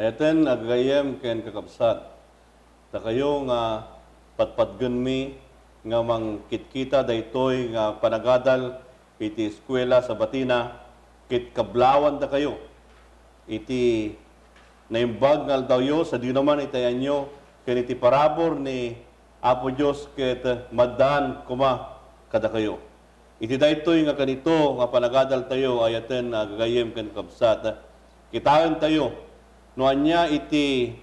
Ayaten agayem ken kakabsat. Ta kayo nga patpatgen mi nga mangkitkita daytoy nga panagadal iti eskwela sa Batina kit kablawan da kayo. Iti naimbag nga daw sa di naman itayan nyo ken iti parabor ni Apo Dios ket madan kuma kada kayo. Iti daytoy nga kanito nga panagadal tayo ayaten agayem ken kakabsat. Kitaan tayo no anya iti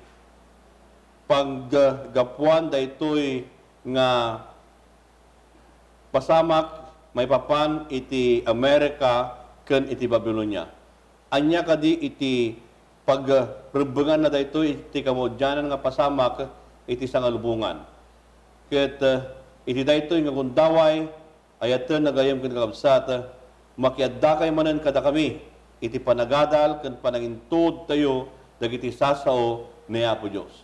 paggapuan daytoy nga pasamak may papan iti Amerika ken iti Babylonia. Anya kadi iti pagrebengan na daytoy iti kamudyanan nga pasamak iti sangalubungan. Ket iti daytoy nga gundaway ayaten nagayem ken kakabsat makiadda kay manen kada kami iti panagadal ken panangintod tayo dagiti sasao ni Apo Dios.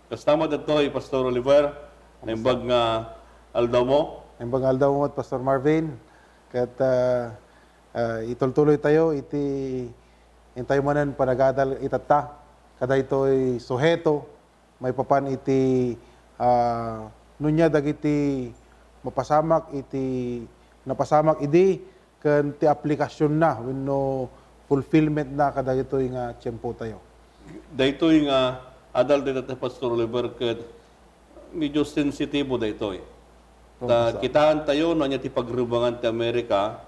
Kasama datoy Pastor Oliver, naimbag nga aldaw mo. Naimbag aldaw mo Pastor Marvin. Kat itultuloy tayo iti intay manen panagadal itata. Kada ito'y suheto may papan iti nunya dagiti mapasamak iti napasamak idi ken ti aplikasyon na wenno fulfillment na kada ito'y nga tiyempo tayo. Daytoy nga adal dito Pastor Oliver ket medyo sensitibo daytoy. Ta kitaan tayo no nya ti pagrubangan ti Amerika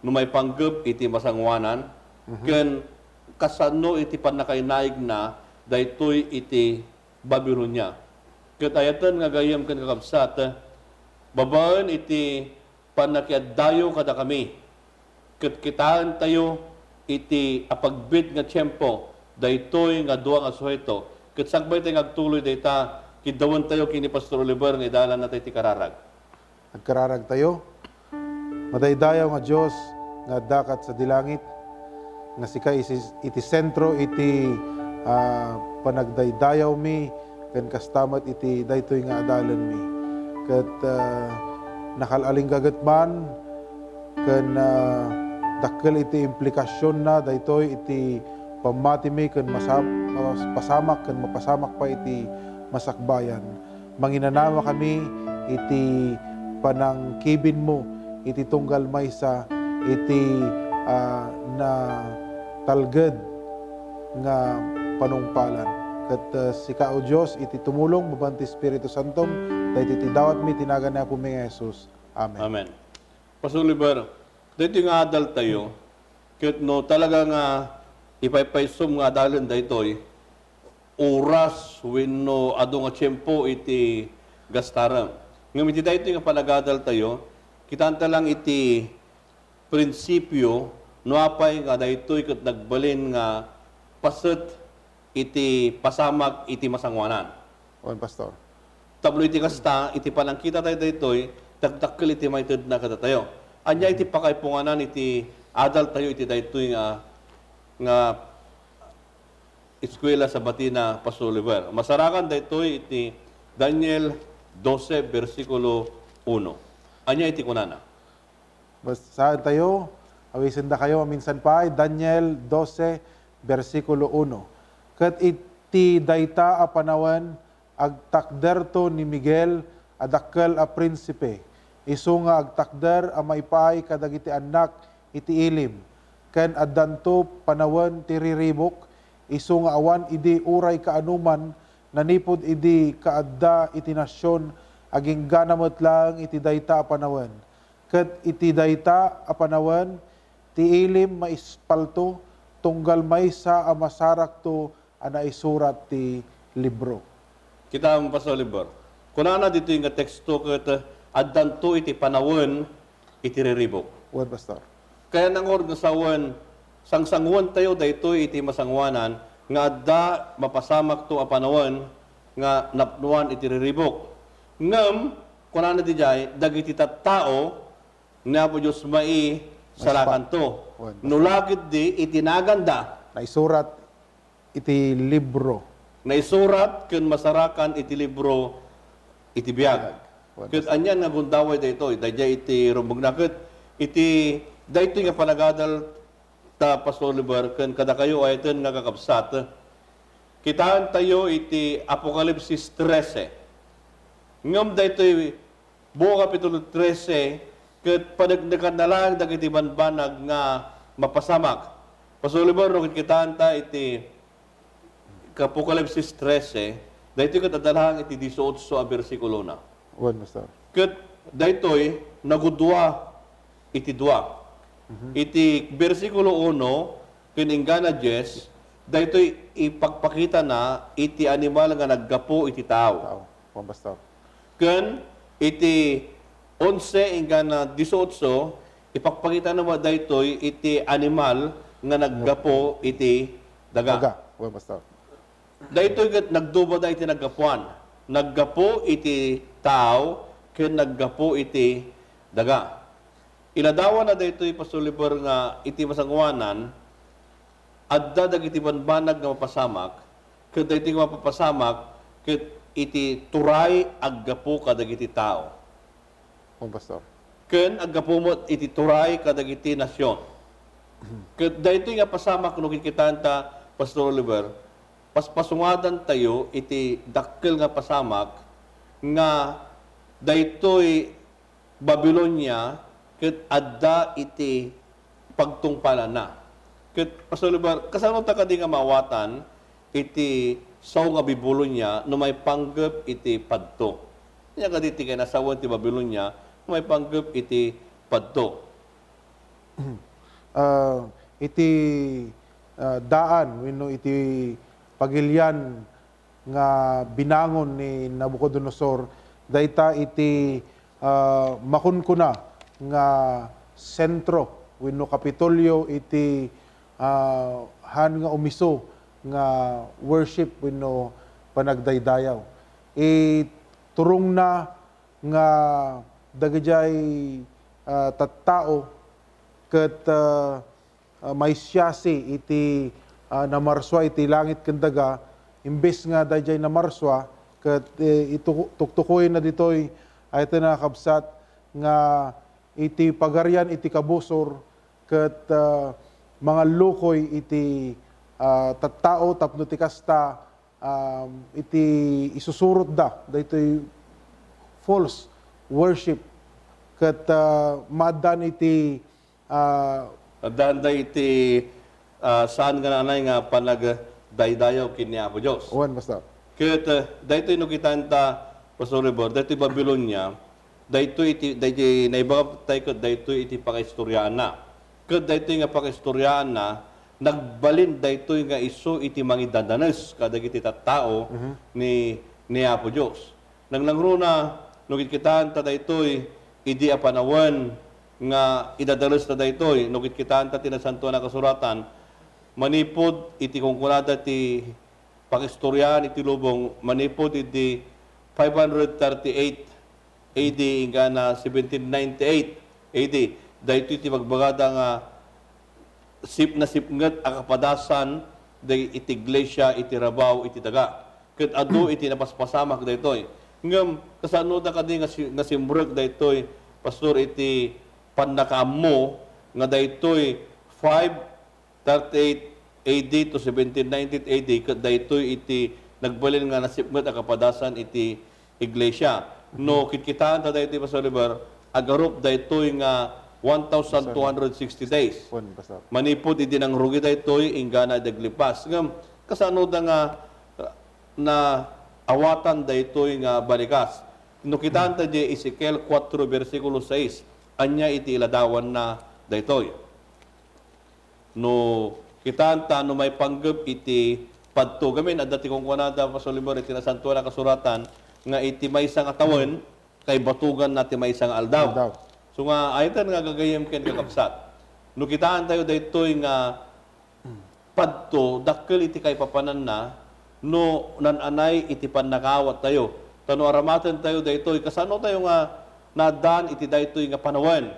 no may panggep iti masangwanan ken kasano iti panakainaig na daytoy iti Babylonia. Ket ayaten nga gayem ken kakabsat babaen iti panakiaddayo kada kami. Ket kitaan tayo iti apagbit nga tiyempo daytoy nga duwa nga suheto. Ket sagbay tayo agtuloy dayta kidawan tayo kini Pastor Oliver nga idalan natay ti kararag. Agkararag tayo. Madaydayaw nga Dios nga dakat sa dilangit nga sika iti sentro iti panagdaydayaw mi ken kastamat iti daytoy nga adalan mi. Ket nakalaling gaget man ken dakkel iti implikasyon na daytoy iti pamati mi ken pasamak ken mapasamak pa iti masakbayan. Manginanama kami iti panangkibin mo iti tunggal maysa iti na talged nga panungpalan. Ket sika o Dios iti tumulong mabanti Espiritu Santo daytoy iti dawat mi tinagan na po mi Jesus. Amen. Amen. Pastor Oliver, daytoy nga adal tayo ket no talaga nga ipaypaysom nga adalan daytoy oras wenno adu nga tiyempo iti gastaram. Ngem iti daytoy nga panagadal tayo, kitanta lang iti prinsipyo no apay nga daytoy ket nagbalin nga paset iti pasamak iti masangwanan. On Pastor. Tablo iti kasta iti panangkita tayo daytoy dagdakkel iti mayted na kada tayo. Anya iti pakaypunganan iti adal tayo iti daytoy nga eskwela sa Batina Pastor Oliver. Masarakan daytoy iti Daniel 12 versikulo 1. Anya iti kunana. Basta tayo, awisin da kayo minsan pa Daniel 12 versikulo 1. Ket iti dayta a panawen agtakderto ni Miguel adakkel a prinsipe. Isu nga agtakder a maypaay kadagiti anak iti ilim. Ken addanto panawen ti riribok isu nga awan idi uray kaanuman nanipod idi kaadda iti nasyon aging ganamot lang iti dayta a panawen. Ket iti dayta a panawen ti ilim maispalto tunggal maysa a masarak to a naisurat ti libro. Kita ang Pastor Oliver. Kunana dito yung teksto ket addanto iti panawen iti riribok. Wan Pastor. Kaya nangor nga sawan sangsangwan tayo daytoy iti masangwanan nga adda mapasamak to a panawen nga napnuan iti riribok. Ngem kunana di jay dagiti tattao nga po Dios mai salakan to. Nulagid di itinaganda Naisurat iti libro. naisurat ken masarakan iti libro iti biag. Ket anyan nga gundaway daytoy dayjay iti rumbog na ket iti daytoy nga panagadal ta Pastor Oliver ken kada kayo ayaten nga kakabsat Kitaan tayo iti Apokalipsis 13. Ngam daytoy buo kapitulo 13 ket panagdakan na lang dagiti banbanag nga mapasamak. Pasulibor no kitaan ta iti Apokalipsis 13, daytoy katadalhan iti 18 a bersikulo na. Wan, Pastor. Ket daytoy nagudua iti dua. Iti bersikulo 1 kininggana 10 daytoy ipagpakita na iti animal nga naggapo iti tao. Tao. Wan, Pastor. Ken iti 11 ingana 18 ipagpakita na daytoy iti animal nga naggapo iti daga. Daga. Wan, Pastor. Daytoy nagduba da iti naggapuan. Naggapo iti tao ken naggapo iti daga. Iladawan na daytoy pasulibor nga iti masangwanan adda dagiti banbanag nga mapasamak ket daytoy nga mapapasamak ket iti turay aggapo kadagiti tao. Wan, Pastor. Ken aggapo mo iti turay kadagiti nasyon. Ket daytoy nga pasamak no kikitaan ta Pastor Oliver, paspasungadan tayo iti dakkel nga pasamak nga daytoy Babylonia ket adda iti pagtungpalan na. Ket Pastor Oliver, kasano ta kadi nga mawatan iti saw nga Babylonia no may panggep iti padto. Nya kaditi kay nasawan ti Babylonia no may panggep iti padto. Iti daan wenno iti pagilyan nga binangon ni Nabucodonosor dayta iti makunkuna nga sentro wenno kapitolyo iti han nga umiso nga worship wenno panagdaydayaw. Turong na nga dagijay tattao ket may siyasi iti namarswa iti langit ken daga imbes nga dayjay namarswa ket tuktukoy na ditoy ay ito na kabsat nga iti pagarian iti kabusor ket mga lukoy iti tattao tapno ti kasta iti isusurot da daytoy false worship ket madan iti Adanda iti saan nga nanay nga panagdaydayaw kini Apo Dios. Wan, Pastor. Ket daytoy no kitaan ta Pastor Oliver, daytoy Babylonia, daytoy iti naibagap tay ket daytoy iti pakaistoryahan na. Ket daytoy nga pakaistoryahan na nagbalin daytoy nga isu iti mangidadanes kadagiti tattao ni Apo Dios. Nanglangro no kitaan ta daytoy idi a panawen nga idadalos na daytoy no kitaan ta tinasantuan na kasuratan manipod iti kungkunada ti pakistoryahan iti lubong manipod iti 538 AD ingana 1798 AD daytoy iti magbagada nga sipnget a kapadasan iti iglesia iti Rabaw iti daga ket adu iti napaspasamak daytoy ngem kasano da kadi nga simbrek daytoy pastor iti pannakaammo nga daytoy 538 AD to 1798 AD ket daytoy iti nagbalin nga nasipnget a kapadasan iti iglesia. No kitkitaan ta daytoy Pastor Oliver agarup daytoy nga 1,260 days. Wan, Pastor. Manipod iti nang rugi daytoy ingana daglipas. Ngem kasano da nga na awatan daytoy nga balikas. No kitaan ta di Ezekiel 4 bersikulo 6 anya iti iladawan na daytoy. No kitaan ta no may panggep iti padto gamin adda ti kungkunada Pastor Oliver iti nasantuan na kasuratan nga iti maysang atawen kay batugan na ti maysang aldaw. So nga aytan nga gagayem ken kakabsat. No kitaan tayo daytoy nga padto dakkel iti kay papanan na no nananay iti pannakawat tayo. Tano aramaten tayo daytoy kasano tayo nga nadan iti daytoy nga panawen.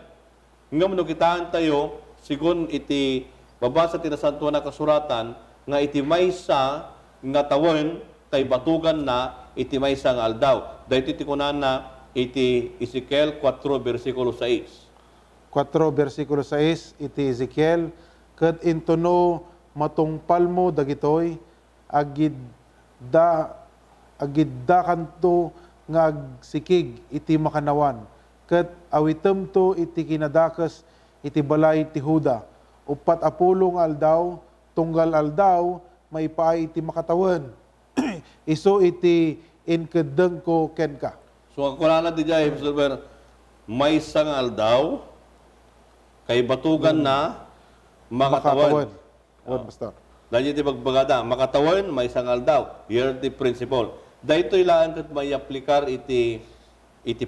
Ngem no kitaan tayo sigon iti babasa ti nasantuan na kasuratan nga iti maysa nga tawen kay batugan na iti maysa nga aldaw. Daytoy ti kunana iti Ezekiel 4 bersikulo 6. 4 bersikulo 6 iti Ezekiel ket intono matungpal mo dagitoy agidda kanto nga agsikig iti makanawan. Ket awitem to iti kinadakas iti balay ti Huda. Upat apulong aldaw, tunggal aldaw, may paay iti makatawan. Iso iti inkedeng ko kenka. So ang kunana di jay, Pastor, may sangal daw, kay batugan na, makatawan. What, Pastor? Dahil iti magbagada, makatawan, may sangal daw. Here the principle. Dahil ito'y laan kat may aplikar iti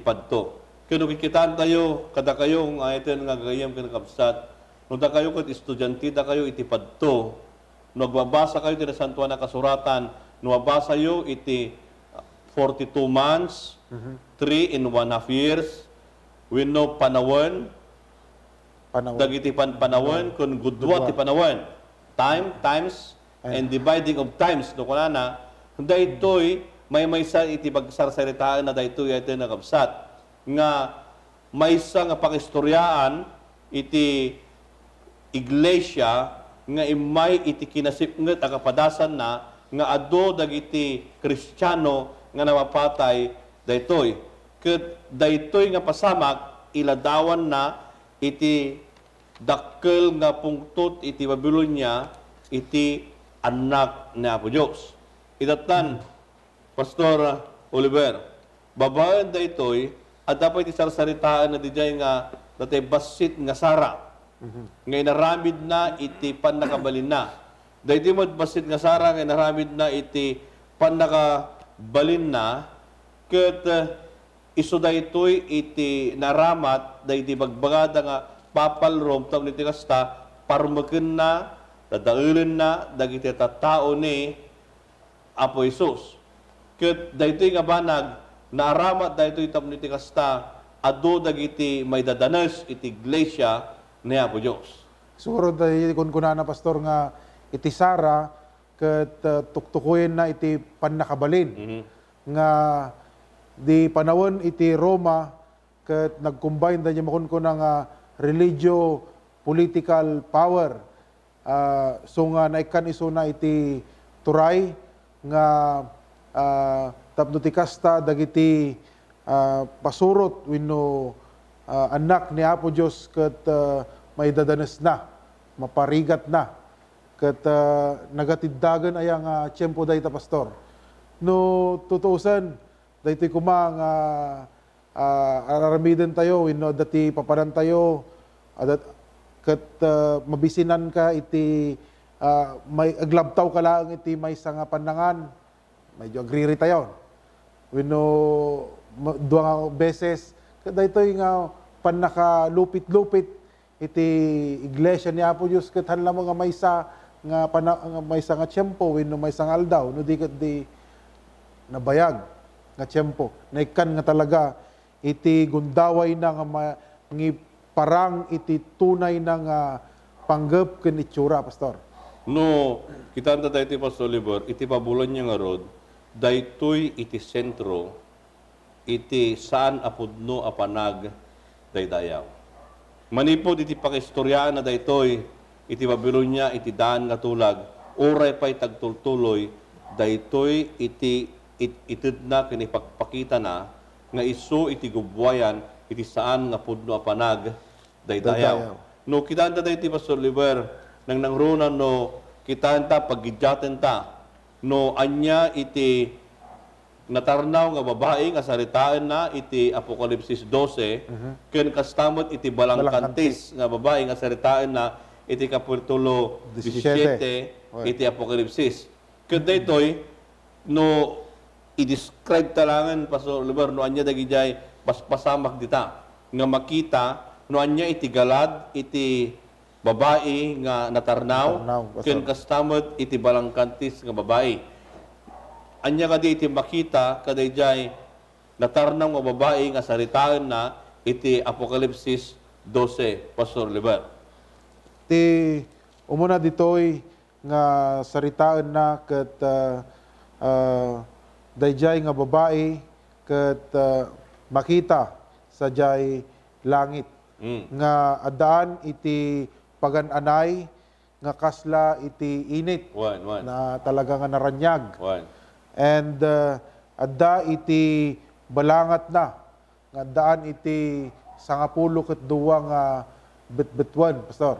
padto. Kaya kikitaan tayo, kada kayo, kung ayatin nga gayam kinakabsat, nung da kayo kat estudyante, da kayo iti padto, nung magbabasa kayo iti nasantuan na kasuratan, nung mabasa yo iti 42 months, 3.5 years, we know panawan, dagiti panawan, kung gudwa ti panawan, times, and dividing of times, no kunana, daytoy may sa iti bagsarsaritaan na daytoy iti nakabsat, nga maysa nga pakistoryaan iti iglesia nga imay iti kinasipnget a kapadasan na nga ado dagiti Kristiyano nga namapatay daytoy. Ket daytoy nga pasamak iladawan na iti dakkel nga pungtot iti Babilonia iti anak ni Apo Dios. Idatan, Pastor Oliver, babaen daytoy at dapat isarsaritaan na dijay nga datay basit nga Sara. Nga inaramid na iti panakabalin na. Dahil mo basit nga Sara nga inaramid na iti panakabalin na ket iso daytoy iti naramat dahil di bagbagada nga papalrom tam niti kasta parmaken na dadaulen na dagiti tattao ni Apo Isus. Ket daytoy nga banag naaramat daytoy tam niti kasta adu dagiti may dadanes iti iglesia ni Apo Dios. Siguro dahil kung kunana, Pastor, nga iti Sara ket tuktukuyin na iti pannakabalin. Nga di panawon iti Roma ket nag-combine da niya makunkuna nga religio political power. So nga naikan iso na iti turay nga tapno ti kasta dagiti pasurot wenno anak ni Apo Dios ket may dadanes na, maparigat na. Ket nagatiddagan ayang tiyempo dayta, Pastor. No tutuusan daytoy kumang aramiden tayo wenno dati papanan tayo ket mabisinan ka iti may aglabtaw ka lang iti may nga panangan. Medyo agree tayo. Wenno duang beses daytoy nga panakalupit-lupit iti iglesia ni Apo Dios ket hanla mo nga maysa nga tiyempo wenno maysa nga aldaw no di ket di nabayag nga tiyempo. Naikan nga talaga iti gundaway na nga ngi parang iti tunay na nga panggep ken itsura, Pastor. No, kita anta tayo iti Pastor Oliver, iti pabulan niya nga rod, daytoy iti sentro, iti saan apudno apanag daydayaw. Manipod iti pakistoryaan na daytoy, iti Babilonia, iti daan nga tulag, oray pa'y tagtultuloy, daytoy iti itid na kinipagpakita na, nga iso iti gubwayan, iti saan nga pudno apanag daydayaw. No, kita anta tayo iti Pastor Oliver, nang nangrunan no, kita anta pagidyaten ta, no anya iti natarnaw nga babae nga saritaan na iti Apokalipsis 12 ken kastamot iti balangkantis nga babae nga saritaan na iti kapitulo 17 iti Apokalipsis. Ken daytoy no i-describe talangan Pastor Oliver no anya dagijay paspasamak dita nga makita no anya iti galad iti babae nga natarnaw ken kastamot iti balangkantis nga babae. Anya kadi iti makita kadayjay natarnaw nga babae nga saritaan na iti Apokalipsis 12, Pastor Oliver. Ti umuna ditoy nga saritaan na ket dayjay nga babae ket makita sa jay langit nga adaan iti pagan-anay nga kasla iti init Wan. na talaga nga naranyag. Wan. And adda iti balangat na nga daan iti 12 nga bitbitwan, Pastor.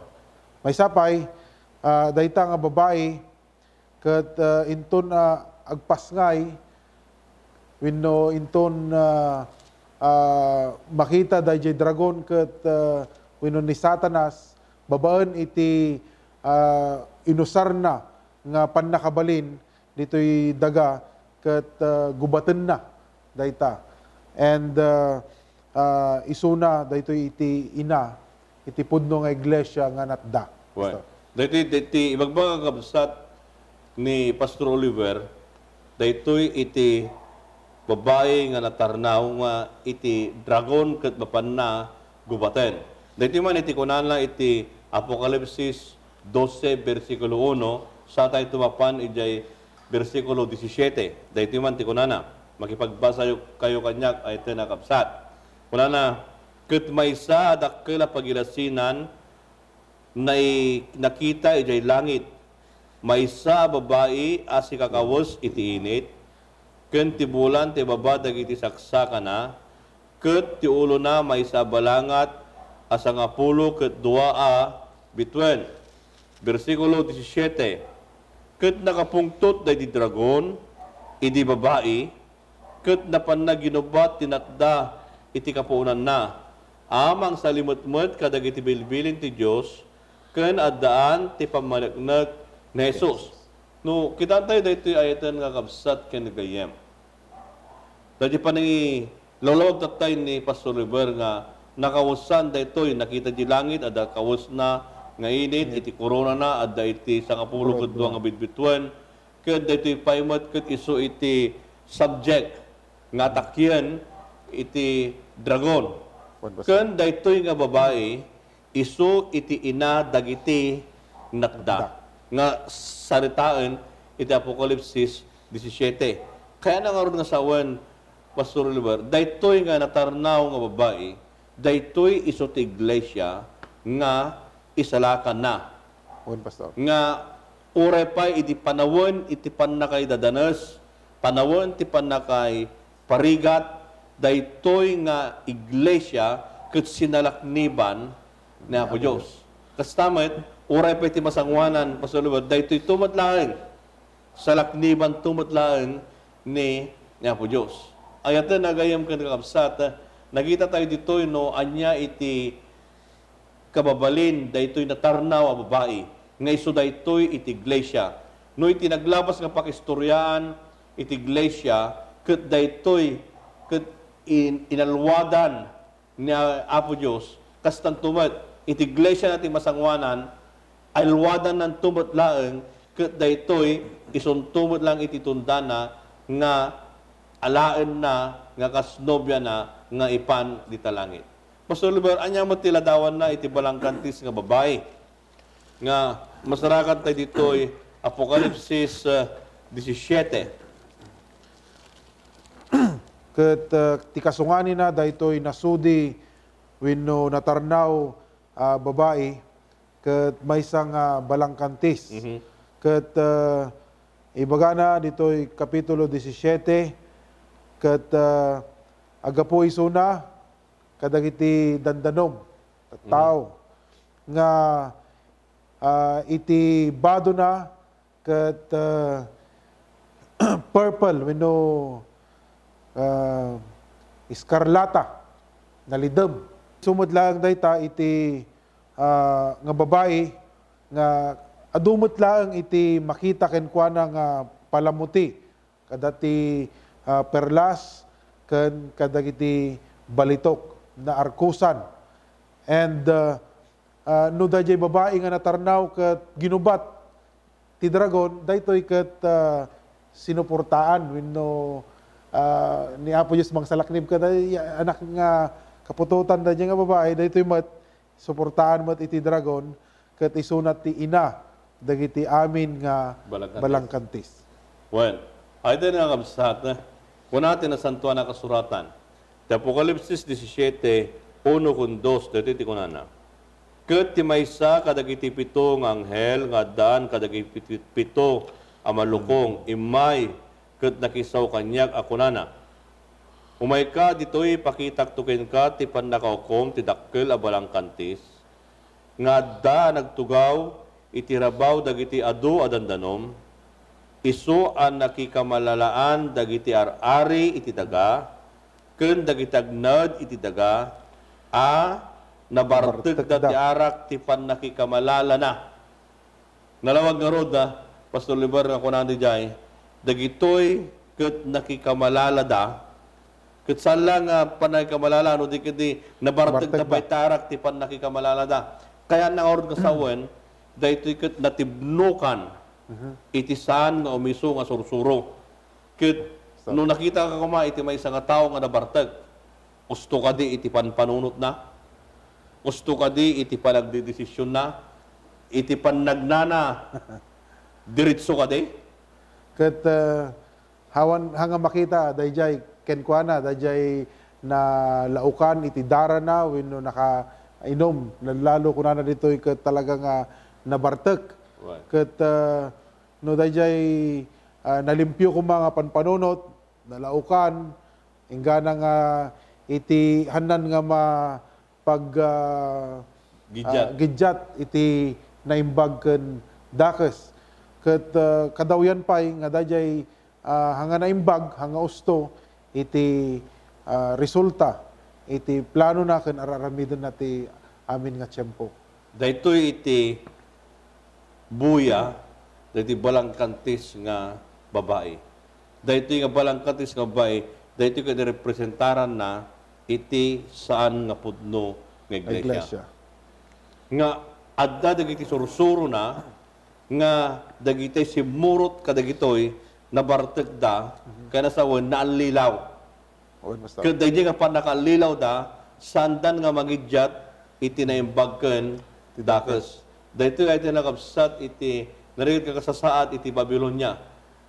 May sapay, dayta nga babae ket inton agpasngay wenno inton makita dayjay dragon ket wenno ni Satanas babaan iti inusar na nga pannakabalin ditoy daga ket gubaten na dayta. And isuna daytoy iti ina iti pudno nga iglesia nga natda. Wan. Diti ibagbaga kabsat ni Pastor Oliver, daytoy iti babae nga natarnaw nga iti dragon ket mapanna gubaten. Daytoy man iti kunana iti Apokalipsis 12 versikulo 1 sa tayo tumapan ijay versikulo 17. Daytoy man ti kunana. Makipagbasa kayo kanyak ay ito nakapsat. Kunana, ket maysa dakkel pagilasinan na nakita ijay langit. Maysa babae asi kakawos iti init. Ken ti bulan ti baba dagiti saksakana. Ket ti ulo na maysa balangat asa nga pulo ket 2 bitwen. Versikulo 17. Ket nakapungtot daydi dragon idi babae ket napan na ginubat tinatda iti kapuunan na amang salimutmet kadagiti bilbilin ti Dios ken addaan ti pamaneknek ni Jesus. No kita tayo daytoy ayatan nga kabsat ken gayem. Dadi pa ni lolog tatay ni Pastor River nga nakawusan daytoy nakita di langit adda kawus na nga init iti corona na adda iti 12 nga bitbitwen ket daytoy paymet ket isu iti subject nga takyan iti dragon. Ken daytoy nga babae isu iti ina dagiti natda nga saritaan iti Apokalipsis 17. Kaya na nga ron nga sawan Pastor Oliver, daytoy nga natarnaw nga babae, daytoy isu ti iglesia nga isalakan na. Pastor. Nga uray pa iti panawon iti pannakay dadanes, panawon iti pannakay parigat, daytoy nga iglesia ket sinalakniban ni Apo Dios. Kastamet, uray pa iti masangwanan, Pastor Oliver, daytoy tumatlaeng salakniban tumatlaeng ni Apo Dios. Ayatan nagayam ken kakabsat, nagita tayo ditoy no anya iti kababalin daytoy natarnaw a babae nga isu daytoy iti iglesia. No iti naglabas nga pakistoryaan iti iglesia ket daytoy ket inalwadan ni Apo Dios kastan tumet iti iglesia natin masangwanan alwadan ng tumet laeng ket daytoy ison tumet lang iti tundana nga alaen na nga kasnobya na nga ipan di talangit. Pastor Oliver, anya mo tiladawan na iti balangkantis nga babae nga masarakan tayo ditoy Apokalipsis 17. Ket ti kasungani na daytoy nasudi wenno natarnaw babae ket maysa nga balangkantis. Ket ibaga na ditoy kapitulo 17 ket agapo isuna kadagiti dandanom tao nga iti bado na ket purple wenno iskarlata na lidem. Sumod lang dayta iti nga babae nga adumot lang iti makita ken kuana nga palamuti kadati perlas ken kadagiti balitok na arkusan. And no dayjay babae nga natarnaw ket ginubat ti dragon daytoy ket sinuportaan wenno ni Apo Dios mangsalaknib ka anak nga kapututan dayjay nga babae daytoy met suportaan met iti dragon ket isunat ti ina dagiti amin nga balangkantis. Well, ay din nga kabsat na kung natin na santuan na kasuratan. Sa Apokalipsis 17, 1-2, dito iti kunana. Ket ti maysa kadagiti pito nga anghel nga daan kadagiti pito a malukong imay ket nakisaw kanyak akunana. Umay ka ditoy pakitak tuken ka ti pannakaukom ti dakkel a balangkantis nga da nagtugaw iti rabaw dagiti adu a dandanom isu an nakikamalalaan dagiti ar-ari iti daga ken dagiti agnad iti daga a nabarteg da ti arak ti pannakikamalala na. Nalawag nga rod Pastor Liber nga kunan di jay, dagitoy ket nakikamalala da, ket sala nga pannakikamalala, no di kiti nabarteg da baytarak ti pannakikamalala da. Kaya na orod kasawen, daytoy ket natibnukan, iti saan nga umiso nga sursuro. Ket no nakita ka kuma, iti may isang tao nga nabarteg, gusto ka di iti panpanunot na, gusto ka di iti panagdidesisyon na, iti pannagnana, diritso ka di? Ket hanga makita, dayjay kenkwana, dayjay na laukan, iti dara na, wenno nakainom, lalo kunana dito'y ket talaga nga nabartek. Right. Ket no dayjay nalimpyo ko mga panpanunot, nalaukan, ingana nga iti hanan nga gidyat iti naimbag ken dakes. Ket kadawyan pay nga dayjay hanga naimbag, hanga usto iti resulta, iti plano na ken araramidon nati amin nga tiyempo. Daytoy iti buya, daytoy balangkantis nga babae. Daytoy nga balangkantis nga babae, daytoy nga representaran na iti saan nga pudno nga iglesia. Nga adda dagiti sursuro na nga dagiti simurot kadagitoy nabartek da kana sawen naalilaw. Ket daydi nga panakalilaw da sandan nga magidyat iti naimbagken ti dakes. Daytoy ay tinakabsat iti narigid ka kasasaad iti Babilonia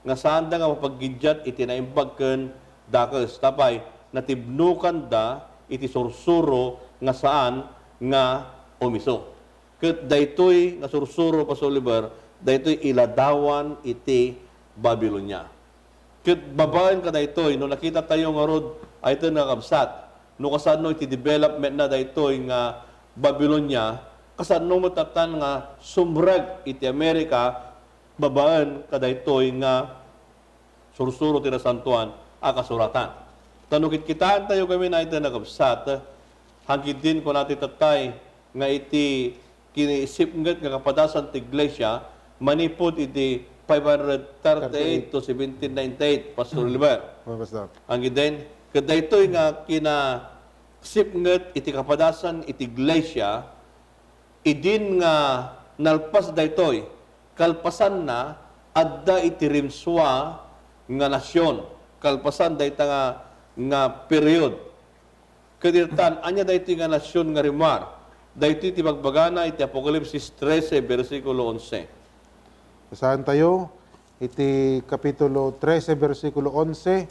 nga sanda nga mapaggidyat iti naimbagken dakes. Tapay natibnukan da iti sursuro nga saan nga umiso. Ket daytoy nga sursuro Pastor Liber, daytoy iladawan iti Babilonia. Ket babaen ka daytoy no nakita tayo nga rod ay ito nakabsat. No kasano iti development na daytoy nga Babilonia, kasano mo tatan nga sumreg iti Amerika, babaen ka daytoy nga sursuro ti nasantuan a kasuratan. Tanukit kitaan tayo kami na ito nakabsat, hanggang din ko natin tatay nga iti kiniisip nga kapadasan ti iglesia, manipod iti 538 to 1798, Pastor Liber. Hanggang din, kada ito'y nga kinasip iti kapadasan iti iglesia, idin nga nalpas da ito'y, kalpasan na, adda iti rimswa nga nasyon. Kalpasan da ita nga period. Kadirtan, anya da iti nga nasyon nga rimar. Da iti tibagbagana iti Apokalipsis 13, versikulo 11. Basahan tayo, iti Kapitulo 13, versikulo 11.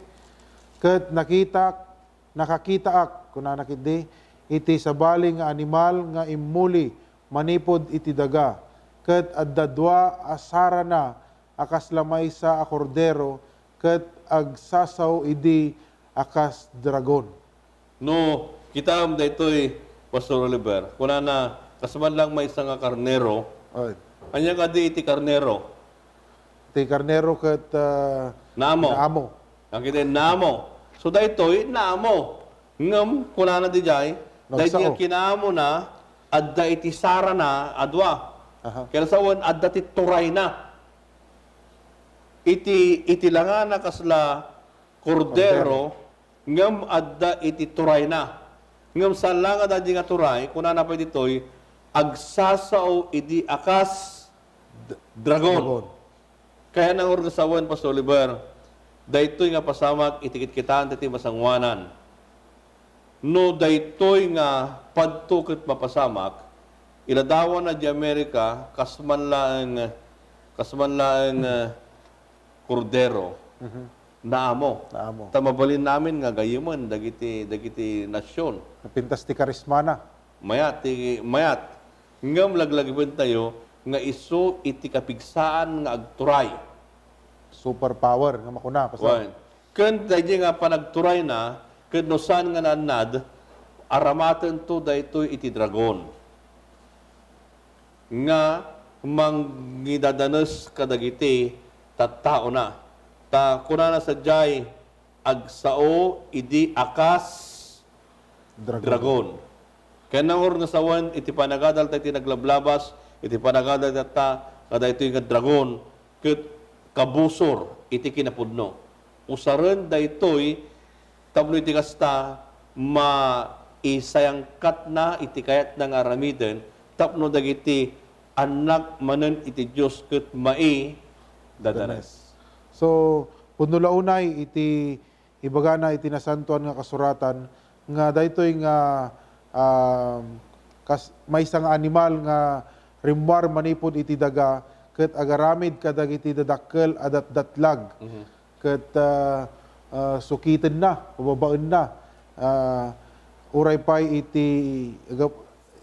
Ket nakakita ak, kuna nakidi, iti sabali nga animal nga immuli, manipod iti daga. Ket addadwa asara na, akas lamay sa akordero, ket agsasaw idi akas dragon. No, kita da ito'y Pastor Oliver, kuna na kasaman lang may isang karnero, anya ka di iti karnero? Iti karnero ket Naamo. Ang kita naamo. So da ito'y naamo. Ngam, kuna na di jay, dahil nga kinaamo na, adda iti sara na, adwa. Kaya sawan, adda ti turay na. Iti langan na kasla kordero, ngam adda iti turay na. Ngam saan lang adda di nga turay, kuna na pa dito'y, agsasaw idi akas dragon. Kaya nang orgasawan, Pastor Oliver, daytoy nga pasamak itikit kitaan diti masangwanan. No daytoy nga padtukit mapasamak, iladawan na di Amerika kasman laeng kordero. Naamo. Tamabalin namin nga gayuman dagiti nasyon. Napintas ti karismana. Mayat. ngam laglagibon tayo, nga iso iti kapigsaan nga agturay. Superpower nga makuna, Pastor. Wan. Kun dahil nga panagturay na, kun no saan nga nanad, aramaten to dahito iti dragon. Nga mangidadanes kadagiti tattao na. Ta kuna na sadyay agsao idi akas dragon. Kaya nangor nga sawan iti panagadal tayo tinaglablabas, iti panagadal ta kada ito yung dragon, ket kabusor iti kinapudno. Usaren daytoy tablo iti kasta maisayangkat na iti kayat ng aramiden tapno dagiti anak manen iti Dios ket mai dadanes. So, punulaunay iti ibaga na iti nasantuan nga kasuratan nga daytoy nga may isang animal nga rimwar manipod iti daga ket agaramid kadag iti dadakkel adat datlag. Ket sukiten na, pababaen na. Uray pay iti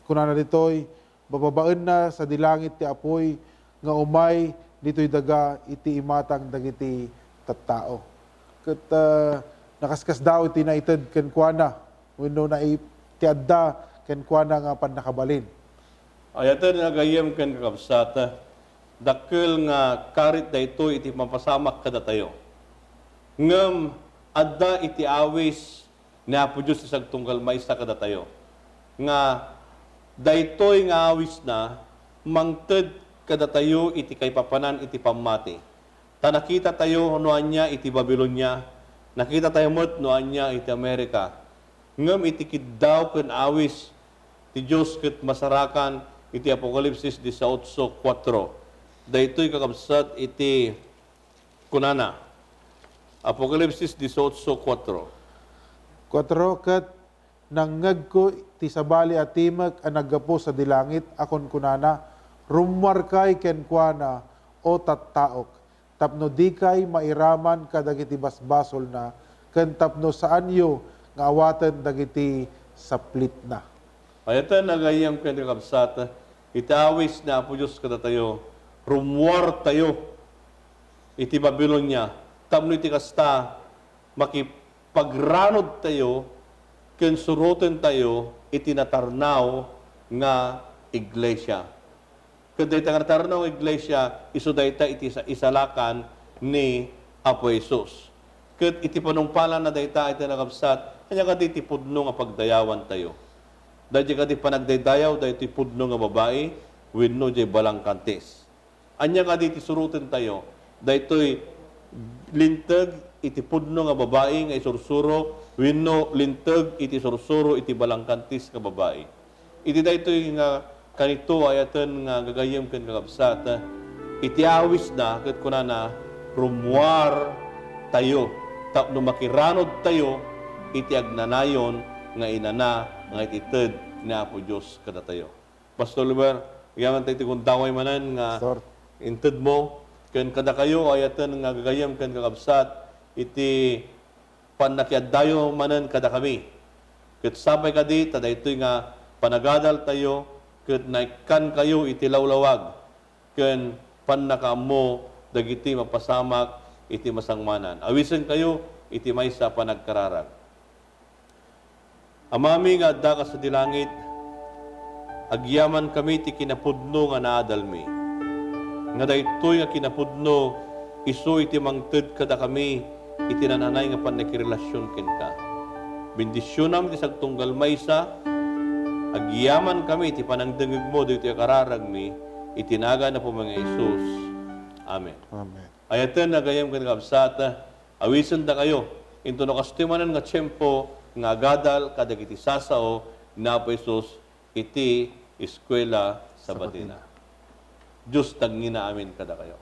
kunana ditoy bababaen na sa dilangit ti apoy nga umay ditoy daga iti imatang dagiti tattao. Ket nakaskas daw iti naited ken kuana wenno na iti adda ken kuana nga pannakabalin. Ayatan nga gayem ken kakabsat dakkel nga karit daytoy iti mapasamak kada tayo. Ngem adda iti awis ni Apo Diyos isag tunggal maysa kada tayo. Nga daytoy nga awis na mangted kada tayo iti kay papanan iti pamati. Ta nakita tayo noan niya iti Babylonia, nakita tayo met noan niya iti Amerika. Ngem iti kiddaw ken awis ti Dios ket masarakan iti Apokalipsis 18:4. Daytoy kakabsat iti kunana. Apokalipsis 18:4. 4 ket nanggag ko ti sabali at timek ang naggapo sa dilangit akon kunana rumwar kay ken kuana o tattaok tapno di kay mairaman kadagiti basbasol na ken tapno saan yo nga awaten dagiti saplit na. Ayatan nagayam ken kakabsat itawis na Apo Diyos kada tayo rumwar tayo iti Babylonia tapno iti kasta makipagranod tayo ken suroten tayo iti natarnaw nga iglesia. Ken dayta nga natarnaw nga iglesia isu dayta iti isalakan ni Apo Jesus. Ket iti panungpalan na dayta iti nakabsat kanya kadi iti pudno nga pagdayawan tayo. Dahil kadi panagdaydayaw dahil iti pudno nga babae wenno jay balangkantes. Anya kadi iti suroten tayo dahil ito'y lintag iti pudno nga babae nga isursuro wenno lintag iti sursuro iti balangkantis nga babae. Iti daytoy nga kanito ayaten nga gagayem ken kakabsat iti awis na ket kunana rumwar tayo tapno makiranod tayo iti agnanayon nga inana nga itited ni Apo Dios kada tayo. Pastor Liber, yaman tayo iti kundaway manan nga inted mo ken kada kayo ayaten nga gagayem ken kakabsat iti panakiaddayo manen kada kami. Ket sabay kadi tada itoy nga panagadal tayo ket naikan kayo iti lawlawag ken pannakaammo dagiti mapasamak iti masangmanan. Awisen kayo iti maysa panagkararag. Amami nga adda ka sa dilangit agyaman kami ti kinapudno nga naadalmi. Nga daytoy nga kinapudno isu iti mangted kada kami iti nananay nga panakirelasyon ken ka. Bendisyonam iti sagtunggal maysa agyaman kami iti panangdengeg mo daytoy kararag mi itinaga na po mga Isus. Amen. Amen. Ayaten nagayam ken kabsat awisen da kayo into no kastimanan nga tiempo nga agadal kadagiti sasao na po Isus iti eskwela sa Batina. Diyos tagngina amin kada kayo.